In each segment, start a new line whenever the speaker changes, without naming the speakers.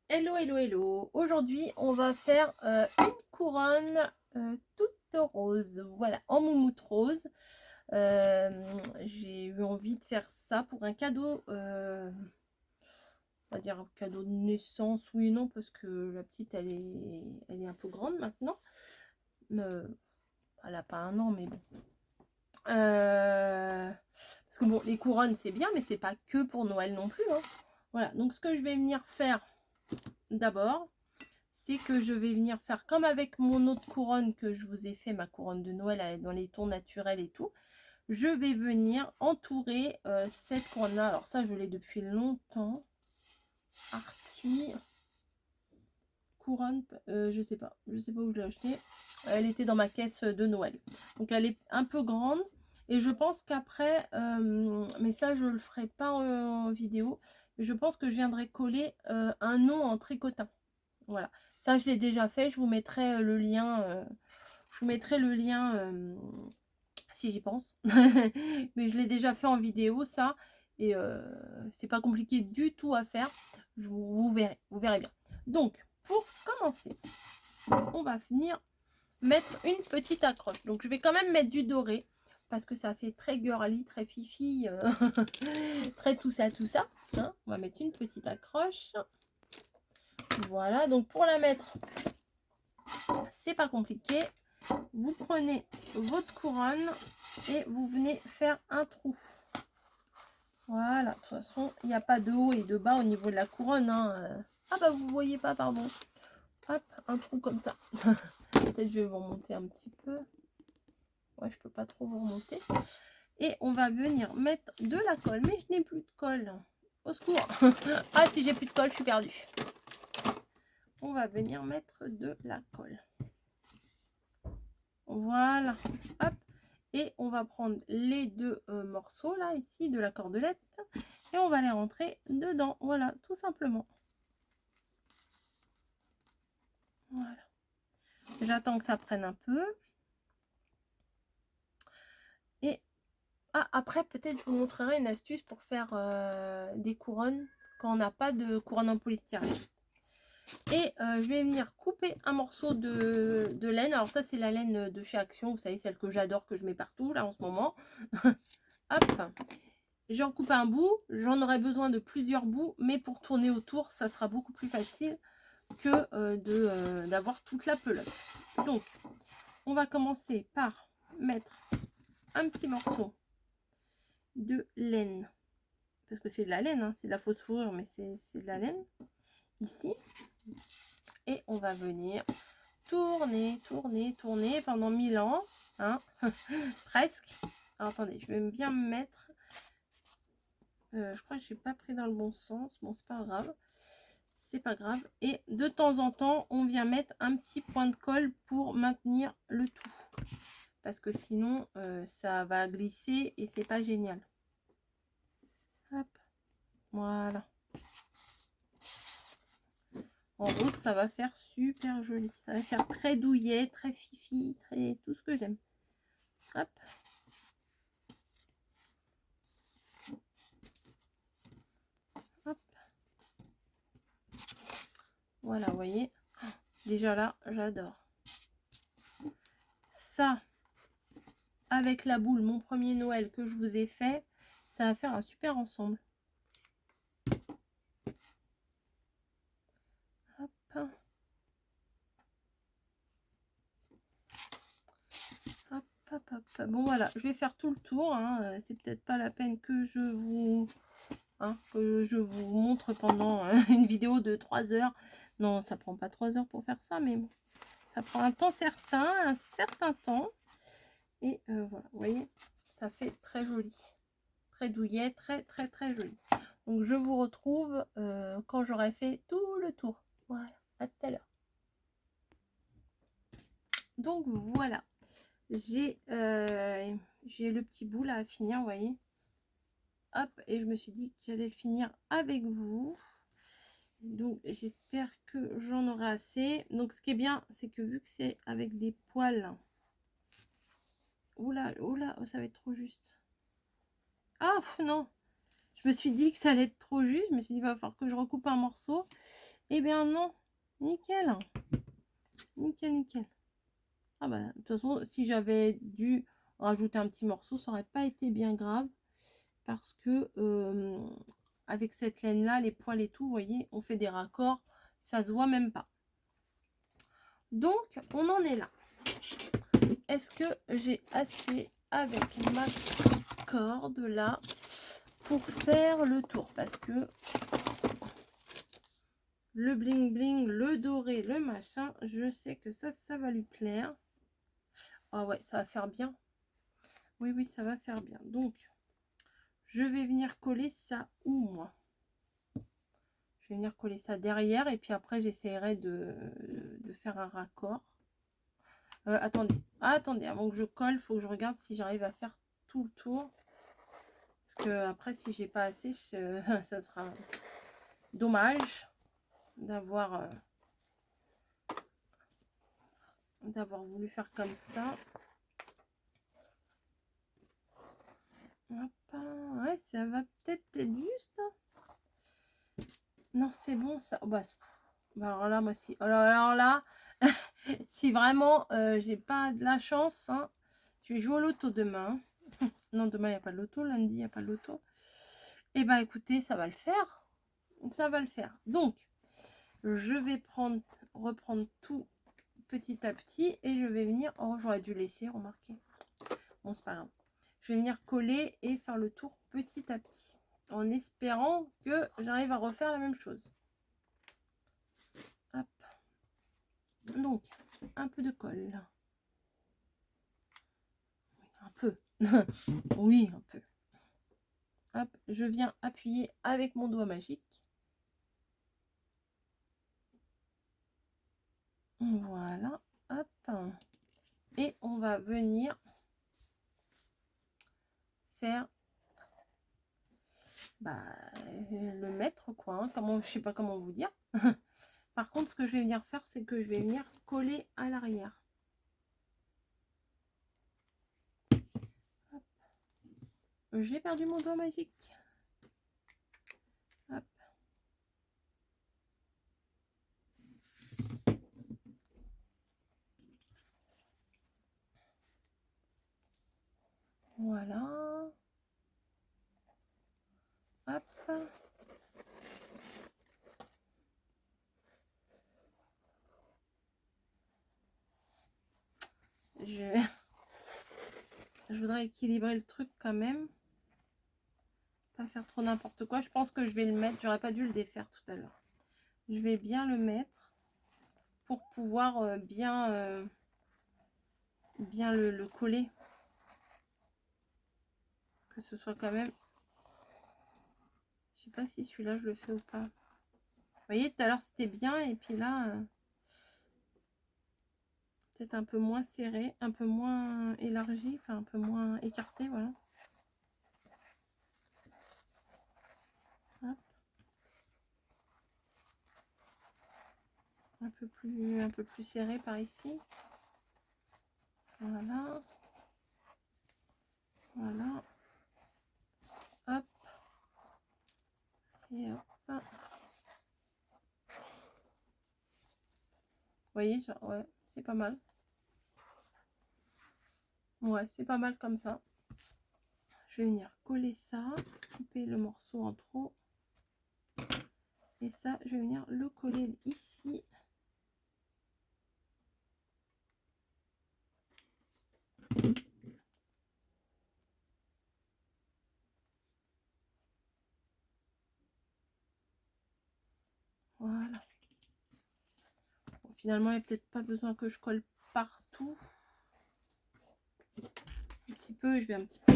Hello, hello, hello. Aujourd'hui, on va faire une couronne toute rose. Voilà, en moumoute rose. J'ai eu envie de faire ça pour un cadeau. On va dire un cadeau de naissance, oui et non, parce que la petite, elle est un peu grande maintenant. Elle n'a pas un an, mais bon. Parce que bon, les couronnes, c'est bien, mais c'est pas que pour Noël non plus, hein. Voilà, donc ce que je vais venir faire d'abord, c'est que je vais venir faire comme avec mon autre couronne que je vous ai fait, ma couronne de Noël dans les tons naturels et tout. Je vais venir entourer cette couronne-là. Alors ça, je l'ai depuis longtemps. Artie couronne, je sais pas où je l'ai acheté. Elle était dans ma caisse de Noël. Donc elle est un peu grande. Et je pense qu'après, mais ça je le ferai pas en vidéo, je pense que je viendrai coller un nom en tricotin. Voilà, ça je l'ai déjà fait, je vous mettrai le lien, si j'y pense. Mais je l'ai déjà fait en vidéo ça, et c'est pas compliqué du tout à faire. Vous verrez bien. Donc pour commencer, on va venir mettre une petite accroche. Donc je vais quand même mettre du doré, parce que ça fait très girly, très fifi, très tout ça, hein. On va mettre une petite accroche. Voilà, donc pour la mettre, c'est pas compliqué. Vous prenez votre couronne et vous venez faire un trou. Voilà, de toute façon, il n'y a pas de haut et de bas au niveau de la couronne, hein. Ah bah vous voyez pas, pardon. Hop, un trou comme ça. Peut-être je vais vous remonter un petit peu. Ouais, je peux pas trop vous remonter. Et on va venir mettre de la colle. Mais je n'ai plus de colle. Au secours. Ah, si j'ai plus de colle, je suis perdue. On va venir mettre de la colle. Voilà. Hop. Et on va prendre les deux morceaux là, ici, de la cordelette. Et on va les rentrer dedans. Voilà, tout simplement. Voilà. J'attends que ça prenne un peu. Et après, peut-être je vous montrerai une astuce pour faire des couronnes quand on n'a pas de couronne en polystyrène. Et je vais venir couper un morceau de laine. Alors ça, c'est la laine de chez Action. Vous savez, celle que j'adore, que je mets partout là en ce moment. Hop. J'en coupe un bout. J'en aurai besoin de plusieurs bouts. Mais pour tourner autour, ça sera beaucoup plus facile que d'avoir toute la pelote. Donc, on va commencer par mettre un petit morceau de laine. Parce que c'est de la laine, hein, c'est de la fausse fourrure, mais c'est de la laine. Ici. Et on va venir tourner pendant 1000 ans, hein. Presque. Alors, attendez, je vais bien me mettre, je crois que j'ai pas pris dans le bon sens. Bon, c'est pas grave, et de temps en temps on vient mettre un petit point de colle pour maintenir le tout, parce que sinon ça va glisser et c'est pas génial. Hop, voilà. En rose, ça va faire super joli. Ça va faire très douillet, très fifi, très tout ce que j'aime. Hop. Hop. Voilà, vous voyez. Déjà là, j'adore. Ça, avec la boule, mon premier Noël que je vous ai fait, ça va faire un super ensemble. Hop. Hop, hop, hop. Bon, voilà, je vais faire tout le tour, hein. C'est peut-être pas la peine que je vous montre pendant une vidéo de 3 heures. Non, ça prend pas 3 heures pour faire ça, mais bon, ça prend un temps certain, un certain temps. Et voilà, vous voyez, ça fait très joli, très douillet, très très très joli. Donc je vous retrouve quand j'aurai fait tout le tour. Voilà, à tout à l'heure. Donc voilà, j'ai le petit bout là à finir, vous voyez. Hop, et je me suis dit que j'allais le finir avec vous. Donc j'espère que j'en aurai assez. Donc ce qui est bien, c'est que vu que c'est avec des poils, oula, oula, ça va être trop juste. Ah non, je me suis dit que ça allait être trop juste. Je me suis dit, il va falloir que je recoupe un morceau. Eh bien non, nickel. Nickel, nickel. Ah bah, de toute façon, si j'avais dû rajouter un petit morceau, ça aurait pas été bien grave. Parce que avec cette laine-là, les poils et tout, vous voyez, on fait des raccords. Ça se voit même pas. Donc, on en est là. Est-ce que j'ai assez avec ma corde là pour faire le tour? Parce que le bling bling, le doré, le machin, je sais que ça va lui plaire. Ah ouais, ça va faire bien. Oui, oui, ça va faire bien. Donc, je vais venir coller ça où, moi? Je vais venir coller ça derrière et puis après, j'essaierai de faire un raccord. Attendez, avant que je colle, il faut que je regarde si j'arrive à faire tout le tour. Parce que après, si j'ai pas assez, ça sera dommage d'avoir voulu faire comme ça. Hop, ouais, ça va peut-être être juste. Non, c'est bon ça. Oh, bah, alors là, moi si. Alors là, si vraiment j'ai pas de la chance, hein, je vais jouer au loto demain. Non, demain il n'y a pas de loto, lundi il n'y a pas de loto. Et bah écoutez, ça va le faire. Ça va le faire. Donc, je vais reprendre tout petit à petit et je vais venir. Oh, j'aurais dû laisser, remarquer. Bon, c'est pas grave. Je vais venir coller et faire le tour petit à petit en espérant que j'arrive à refaire la même chose. Hop. Donc, un peu de colle. Un peu. Oui, un peu. Hop, je viens appuyer avec mon doigt magique. Voilà. Hop. Et on va venir faire le mettre quoi. Hein. Comment, je sais pas comment vous dire. Par contre, ce que je vais venir faire, c'est que je vais venir coller à l'arrière. J'ai perdu mon doigt magique. Hop. Voilà. Hop. Je voudrais équilibrer le truc quand même. Pas faire trop n'importe quoi. Je pense que je vais le mettre. J'aurais pas dû le défaire tout à l'heure. Je vais bien le mettre pour pouvoir bien le coller. Que ce soit quand même... Je sais pas si celui-là je le fais ou pas. Vous voyez, tout à l'heure c'était bien et puis là... peut-être un peu moins serré, un peu moins élargi, enfin un peu moins écarté, voilà. Hop. Un peu plus serré par ici. Voilà. Voilà. Hop. Et hop. Vous voyez, ouais, c'est pas mal. Ouais, c'est pas mal comme ça. Je vais venir coller ça, couper le morceau en trop. Et ça, je vais venir le coller ici. Voilà. Bon, finalement, il n'y a peut-être pas besoin que je colle partout. Un petit peu, je vais un petit peu...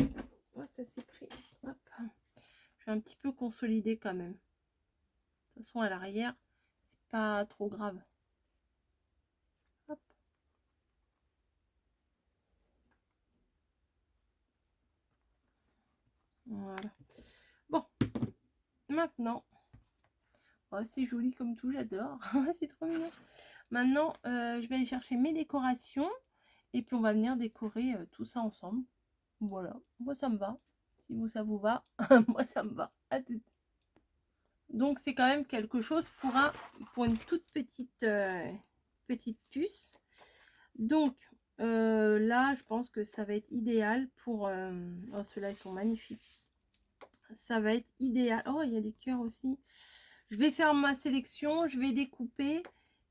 Oh, ça s'est pris. Hop. Je vais un petit peu consolider quand même. De toute façon, à l'arrière, c'est pas trop grave. Hop. Voilà. Bon, maintenant, oh, c'est joli comme tout, j'adore. C'est trop mignon. Maintenant, je vais aller chercher mes décorations et puis on va venir décorer tout ça ensemble. Voilà, moi ça me va. Si vous, ça vous va, moi ça me va. À tout. Donc c'est quand même quelque chose pour une toute petite, petite puce. Donc là, je pense que ça va être idéal pour... oh, ceux-là, ils sont magnifiques. Ça va être idéal. Oh, il y a des cœurs aussi. Je vais faire ma sélection, je vais découper.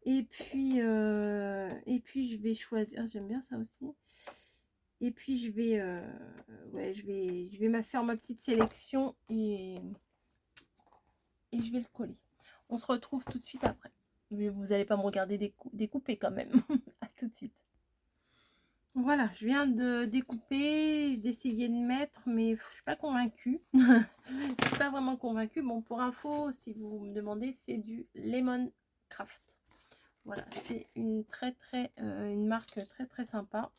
Et puis je vais choisir. J'aime bien ça aussi. Et puis je vais... ouais, je vais me faire ma petite sélection et je vais le coller. On se retrouve tout de suite après. Vous n'allez pas me regarder découper quand même. À tout de suite. Voilà, je viens de découper, d'essayer de mettre, mais je suis pas convaincue. Je suis pas vraiment convaincue. Bon, pour info, si vous me demandez, c'est du Lemon Craft. Voilà, c'est une une marque très sympa.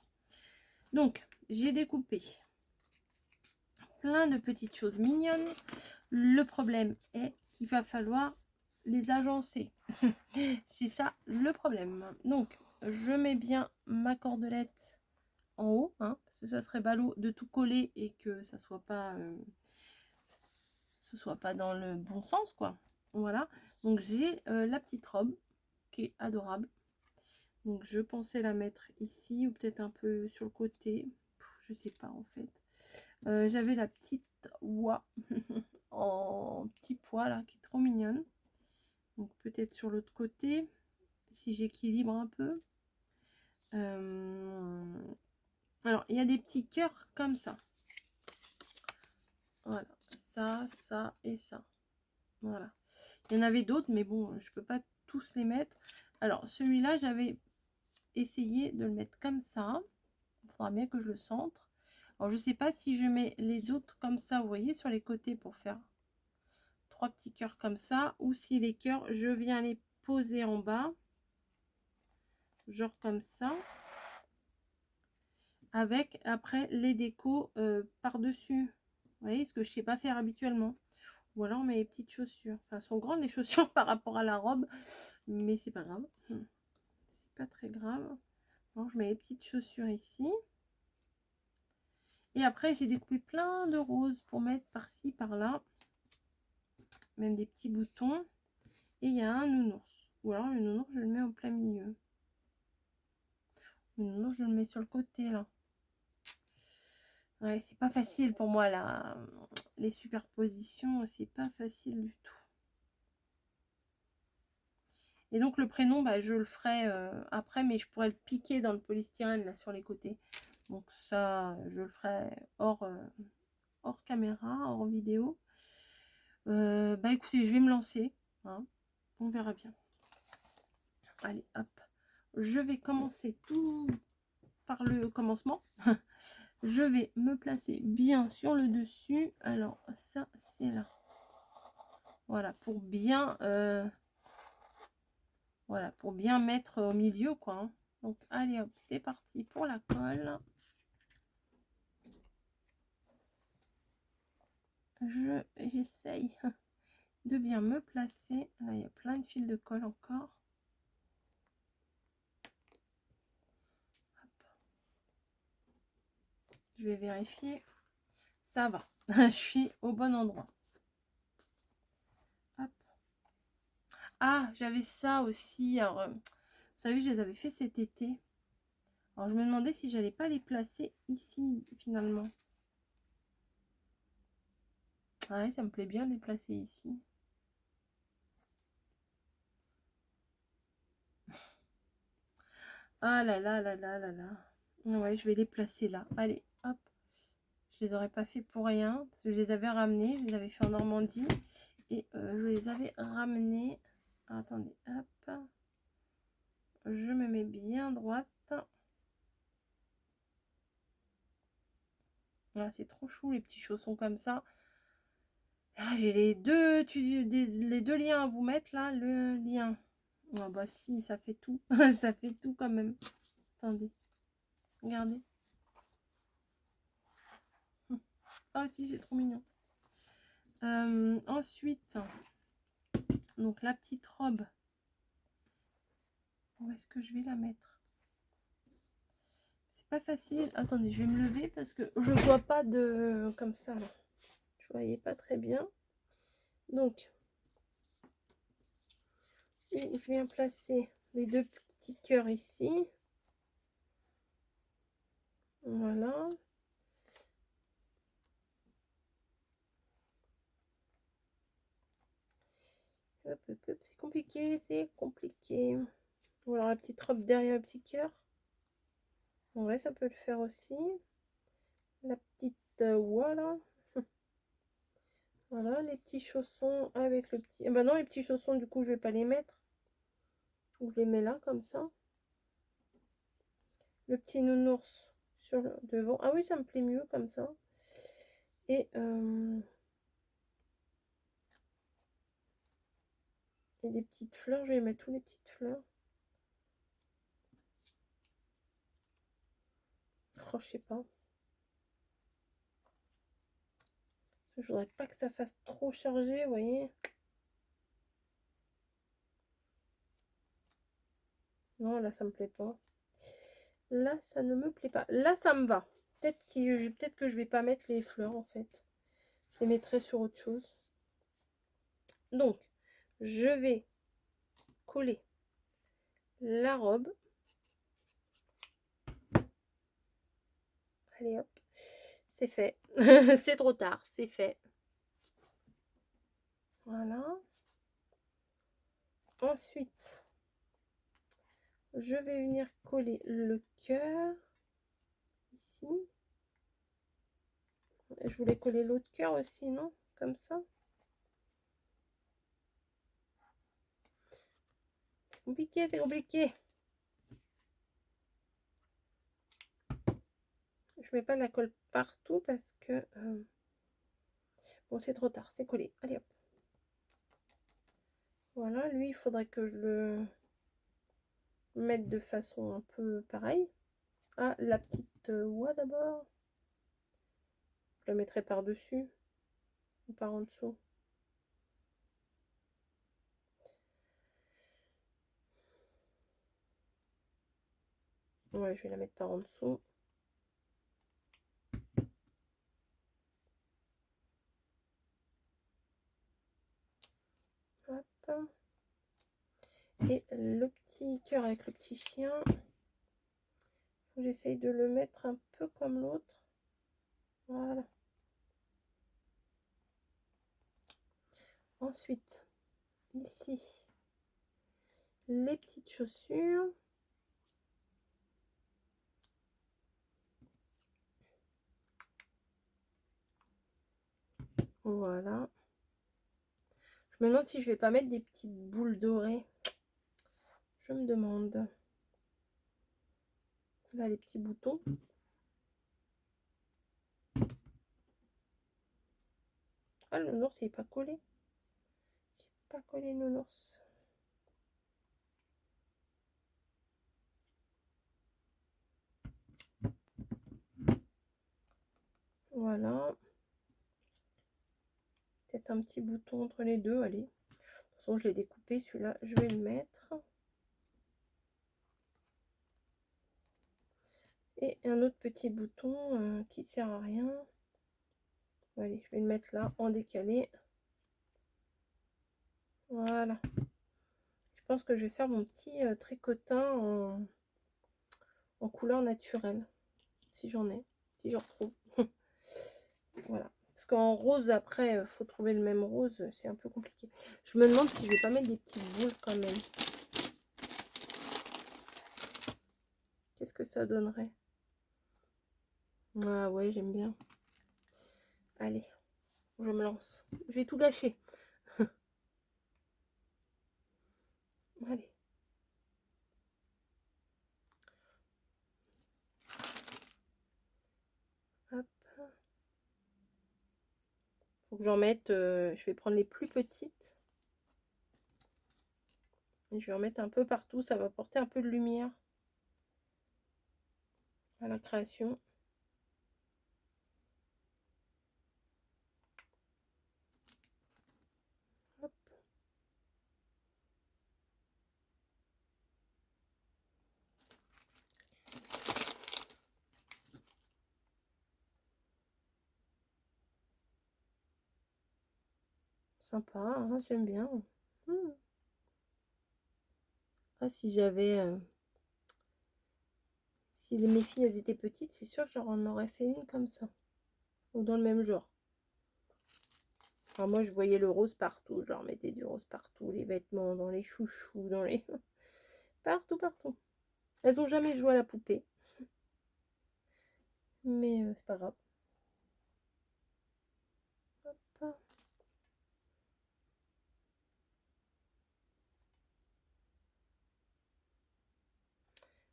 Donc, j'ai découpé plein de petites choses mignonnes. Le problème est qu'il va falloir les agencer. C'est ça le problème. Donc, je mets bien ma cordelette en haut, hein, parce que ça serait ballot de tout coller et que ça soit pas, ce soit pas dans le bon sens, quoi. Voilà. Donc, j'ai la petite robe qui est adorable. Donc, je pensais la mettre ici ou peut-être un peu sur le côté. Je sais pas en fait. J'avais la petite oie en petit pois là qui est trop mignonne. Donc peut-être sur l'autre côté si j'équilibre un peu. Alors il y a des petits cœurs comme ça. Voilà, ça et ça. Voilà. Il y en avait d'autres mais bon je peux pas tous les mettre. Alors celui-là j'avais essayé de le mettre comme ça. Il faudra bien que je le centre. Alors je sais pas si je mets les autres comme ça, vous voyez, sur les côtés pour faire 3 petits cœurs comme ça, ou si les cœurs, je viens les poser en bas, genre comme ça, avec après les décos par-dessus. Vous voyez, ce que je sais pas faire habituellement. Ou alors mes petites chaussures. Enfin, elles sont grandes les chaussures par rapport à la robe, mais c'est pas grave. C'est pas très grave. Alors, je mets les petites chaussures ici. Et après, j'ai découpé plein de roses pour mettre par-ci, par-là. Même des petits boutons. Et il y a un nounours. Ou alors le nounours, je le mets en plein milieu. Le nounours, je le mets sur le côté, là. Ouais, c'est pas facile pour moi, là. Les superpositions, c'est pas facile du tout. Et donc, le prénom, bah, je le ferai après, mais je pourrais le piquer dans le polystyrène, là, sur les côtés. Donc ça, je le ferai hors caméra, hors vidéo. Bah écoutez, je vais me lancer. Hein. On verra bien. Allez, hop. Je vais commencer tout par le commencement. Je vais me placer bien sur le dessus. Alors, ça, c'est là. Voilà, pour bien... voilà, pour bien mettre au milieu, quoi. Hein. Donc, allez, hop, c'est parti pour la colle. J'essaye de bien me placer. Là, il y a plein de fils de colle encore. Je vais vérifier. Ça va. Je suis au bon endroit. Hop. Ah, j'avais ça aussi. Alors, vous savez, je les avais fait cet été. Alors, je me demandais si j'allais pas les placer ici, finalement. Ouais, ça me plaît bien de les placer ici. Ah là là là là là là. Ouais, je vais les placer là. Allez, hop. Je les aurais pas fait pour rien. Parce que je les avais ramenés. Je les avais fait en Normandie. Et je les avais ramenés. Attendez, hop. Je me mets bien droite. Ah, c'est trop chou les petits chaussons comme ça. Ah, j'ai les deux liens à vous mettre là. Le lien. Ah bah si, ça fait tout. Ça fait tout quand même. Attendez. Regardez. Ah si, c'est trop mignon. Ensuite, donc la petite robe. Où est-ce que je vais la mettre? C'est pas facile. Attendez, je vais me lever parce que je vois pas de... comme ça. Là. Je voyais pas très bien. Donc, Et je viens placer les deux petits cœurs ici. Voilà. Hop, hop, hop. C'est compliqué, c'est compliqué. Ou alors la petite robe derrière le petit cœur. Ouais, ça peut le faire aussi. La petite voilà. Voilà, les petits chaussons avec le petit... bah non, les petits chaussons, du coup, je vais pas les mettre. Je les mets là, comme ça. Le petit nounours sur le devant. Ah oui, ça me plaît mieux comme ça. Et des petites fleurs. Je vais mettre toutes les petites fleurs. Oh, je sais pas. Je voudrais pas que ça fasse trop chargé, vous voyez. Non, là, ça me plaît pas. Là, ça ne me plaît pas. Là, ça me va. Peut-être que je vais pas mettre les fleurs, en fait. Je les mettrai sur autre chose. Donc, je vais coller la robe. Allez, hop. C'est fait. C'est trop tard. C'est fait. Voilà. Ensuite, je vais venir coller le cœur. Ici. Je voulais coller l'autre cœur aussi, non? Comme ça. C'est compliqué, c'est compliqué. Je mets pas la colle partout parce que... bon, c'est trop tard, c'est collé. Allez, hop. Voilà, lui, il faudrait que je le mette de façon un peu pareille. Ah, la petite oie d'abord. Je la mettrai par-dessus ou par en dessous. Ouais, je vais la mettre par en dessous. Hop. Et le petit cœur avec le petit chien. Faut que j'essaye de le mettre un peu comme l'autre. Voilà. Ensuite, ici, les petites chaussures. Voilà. Je me demande si je vais pas mettre des petites boules dorées. Je me demande. Là, les petits boutons. Ah, le nounours, il n'est pas collé. J'ai pas collé le nounours. Voilà. Peut-être un petit bouton entre les deux. Allez. De toute façon, je l'ai découpé. Celui-là, je vais le mettre. Et un autre petit bouton qui sert à rien. Allez, je vais le mettre là en décalé. Voilà. Je pense que je vais faire mon petit tricotin en couleur naturelle. Si j'en ai. Si j'en retrouve. Voilà. Parce qu'en rose, après, il faut trouver le même rose. C'est un peu compliqué. Je me demande si je vais pas mettre des petites boules quand même. Qu'est-ce que ça donnerait? Ah ouais, j'aime bien. Allez, je me lance. Je vais tout gâcher. Allez. Hop. Faut que j'en mette. Je vais prendre les plus petites. Et je vais en mettre un peu partout. Ça va apporter un peu de lumière à la création. Hop. Sympa, hein, j'aime bien. Après, si j'avais... si mes filles, elles étaient petites, c'est sûr que j'en aurais fait une comme ça. Ou dans le même genre. Enfin, moi, je voyais le rose partout. Je leur mettais du rose partout. Les vêtements, dans les chouchous, dans les... partout, partout. Elles n'ont jamais joué à la poupée. Mais c'est pas grave. Hop.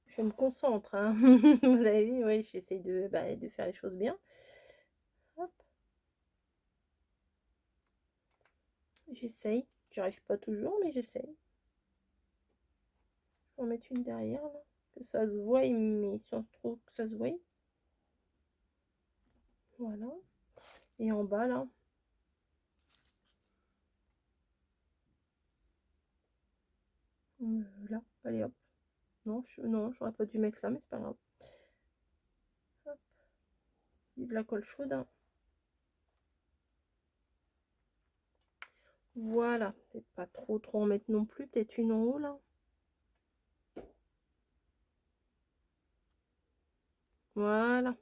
Je me concentre. Hein. Vous avez vu, oui, j'essaye de faire les choses bien. Hop. J'essaye. J'y arrive pas toujours, mais j'essaye. Je vais en mettre une derrière, là. Que ça se voie, mais si on se trouve que ça se voie. Voilà. Et en bas, là. Là, allez hop. Non, j'aurais pas dû mettre là, mais c'est pas grave. Hop. Vive la colle chaude. Hein. Voilà. Peut-être pas trop en mettre non plus. Peut-être une en haut, là. Voilà.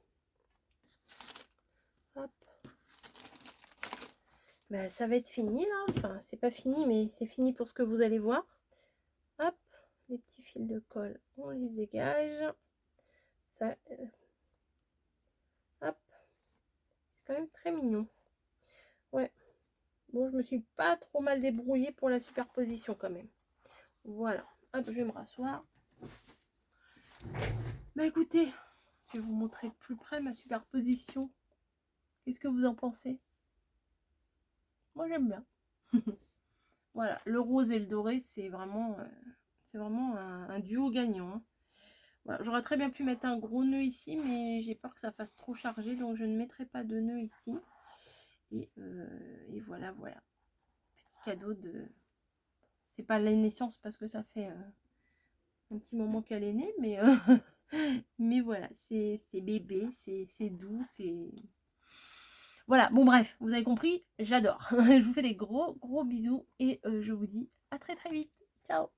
Hop. Ben, ça va être fini, là. Enfin, c'est pas fini, mais c'est fini pour ce que vous allez voir. Hop. Les petits fils de colle, on les dégage. Ça... hop. C'est quand même très mignon. Ouais. Bon, je me suis pas trop mal débrouillée pour la superposition quand même. Voilà. Hop, je vais me rasseoir. Bah écoutez, je vais vous montrer de plus près ma superposition. Qu'est-ce que vous en pensez? Moi, j'aime bien. Voilà, le rose et le doré, c'est vraiment un duo gagnant. Hein. Voilà, j'aurais très bien pu mettre un gros nœud ici, mais j'ai peur que ça fasse trop chargé, donc je ne mettrai pas de nœud ici. Et voilà. Petit cadeau de... C'est pas la naissance parce que ça fait un petit moment qu'elle est née, mais, mais voilà, c'est bébé, c'est doux, c'est... Voilà, bon bref, vous avez compris, j'adore. Je vous fais des gros bisous et je vous dis à très vite. Ciao.